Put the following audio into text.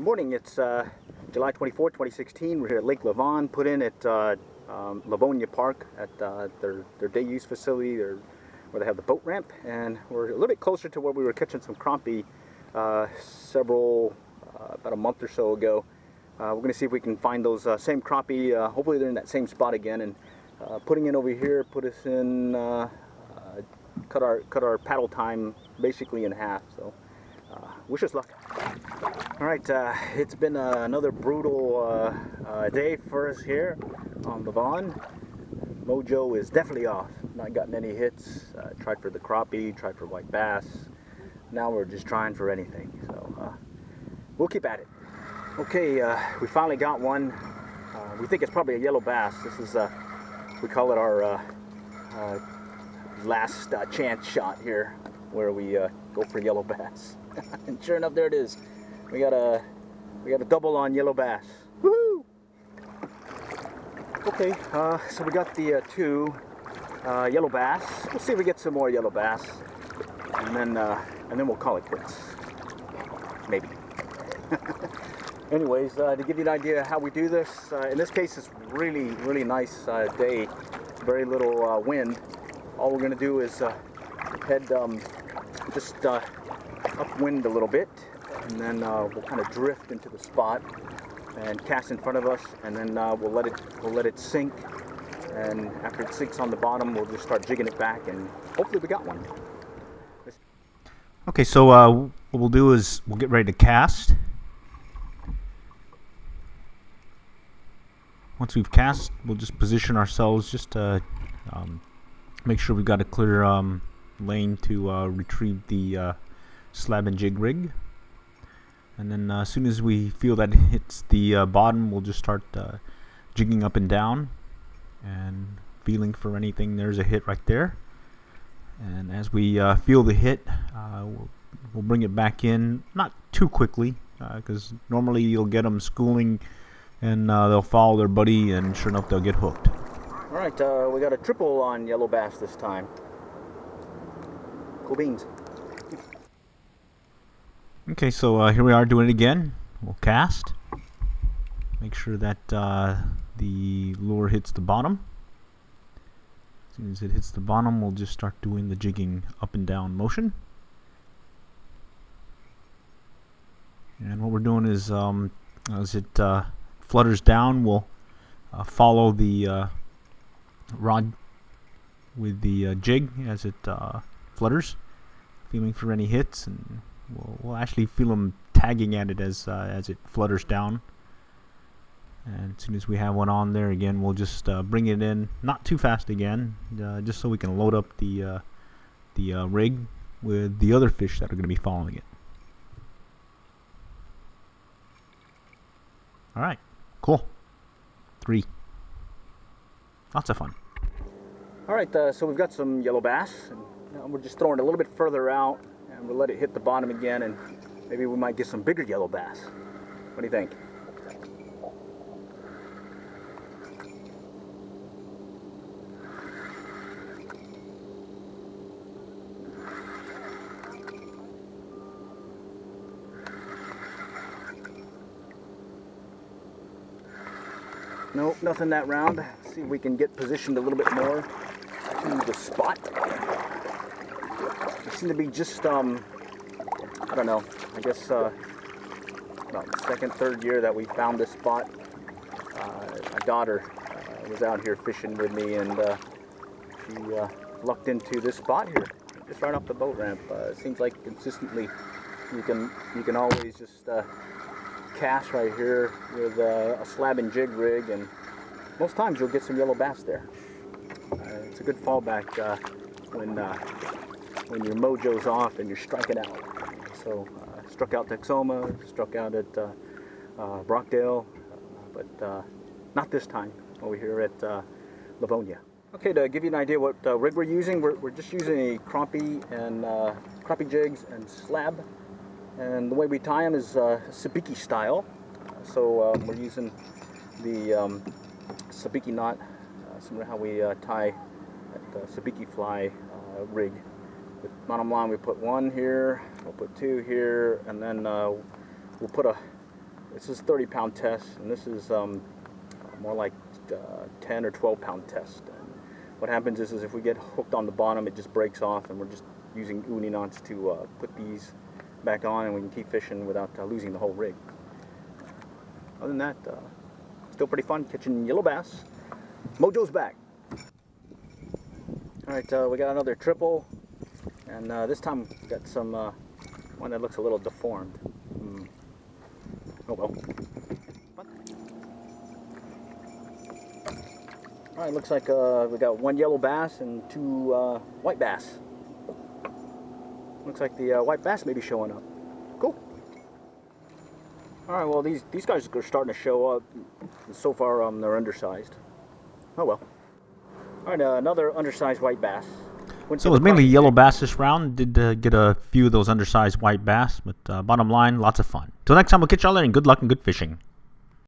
Good morning, it's July 24, 2016. We're here at Lake Lavon, put in at Livonia Park at their day use facility where they have the boat ramp, and we're a little bit closer to where we were catching some crappie about a month or so ago. We're going to see if we can find those same crappie. Hopefully they're in that same spot again, and putting in over here put us in cut our paddle time basically in half. So wish us luck. All right, it's been another brutal day for us here on Lavon. Mojo is definitely off. Not gotten any hits. Tried for the crappie, tried for white bass. Now we're just trying for anything. So we'll keep at it. Okay, we finally got one. We think it's probably a yellow bass. This is we call it our last chance shot here, where we go for yellow bass. And sure enough, there it is. We got a double on yellow bass. Woohoo! Okay, so we got the two yellow bass. We'll see if we get some more yellow bass, and then we'll call it quits. Maybe. Anyways, to give you an idea how we do this, in this case it's really nice day, very little wind. All we're going to do is head just upwind a little bit, and then we'll kind of drift into the spot and cast in front of us, and then we'll let it sink, and after it sinks on the bottom we'll just start jigging it back, and hopefully we got one. Okay, so what we'll do is we'll get ready to cast. Once we've cast, we'll just position ourselves just to make sure we've got a clear lane to retrieve the slab and jig rig. And then as soon as we feel that it hits the bottom, we'll just start jigging up and down and feeling for anything. There's a hit right there. And as we feel the hit, we'll bring it back in, not too quickly, because normally you'll get them schooling and they'll follow their buddy, and sure enough they'll get hooked. All right, we got a triple on yellow bass this time. Cool beans. Okay, so here we are doing it again. We'll cast. Make sure that the lure hits the bottom. As soon as it hits the bottom, we'll just start doing the jigging up and down motion. And what we're doing is, as it flutters down, we'll follow the rod with the jig as it flutters, feeling for any hits, and we'll actually feel them tagging at it as it flutters down. And as soon as we have one on there again, we'll just bring it in, not too fast again, just so we can load up the rig with the other fish that are going to be following it. All right, cool. 3. Lots of fun. All right, so we've got some yellow bass, and we're just throwing it a little bit further out, and we'll let it hit the bottom again, and maybe we might get some bigger yellow bass. What do you think? Nope, nothing that round. Let's see if we can get positioned a little bit more to the spot. It seemed to be just, I don't know, I guess about the second, third year that we found this spot. My daughter was out here fishing with me, and she lucked into this spot here, just right off the boat ramp. It seems like consistently you can always just cast right here with a slab and jig rig, and most times you'll get some yellow bass there. It's a good fallback when your mojo's off and you're striking out. So struck out Texoma, struck out at Brockdale, but not this time over here at Livonia. Okay, to give you an idea what rig we're using, we're just using a crappie and crappie jigs and slab. And the way we tie them is sabiki style. So we're using the sabiki knot, similar to how we tie at the sabiki fly rig. With bottom line, we put one here, we'll put two here, and then we'll put a This is 30-pound test, and this is more like 10 or 12-pound test. And what happens is if we get hooked on the bottom, it just breaks off, and we're just using uni knots to put these back on, and we can keep fishing without losing the whole rig. Other than that, still pretty fun catching yellow bass. Mojo's back. Alright, we got another triple, and this time we got some one that looks a little deformed. Oh well. Alright, looks like we got one yellow bass and two white bass. Looks like the white bass may be showing up. Cool. Alright, well these guys are starting to show up. So far they're undersized. Oh well. Alright, another undersized white bass. So it was mainly yellow bass this round. Did get a few of those undersized white bass, but bottom line, lots of fun. Till next time, we'll catch y'all later, and good luck and good fishing.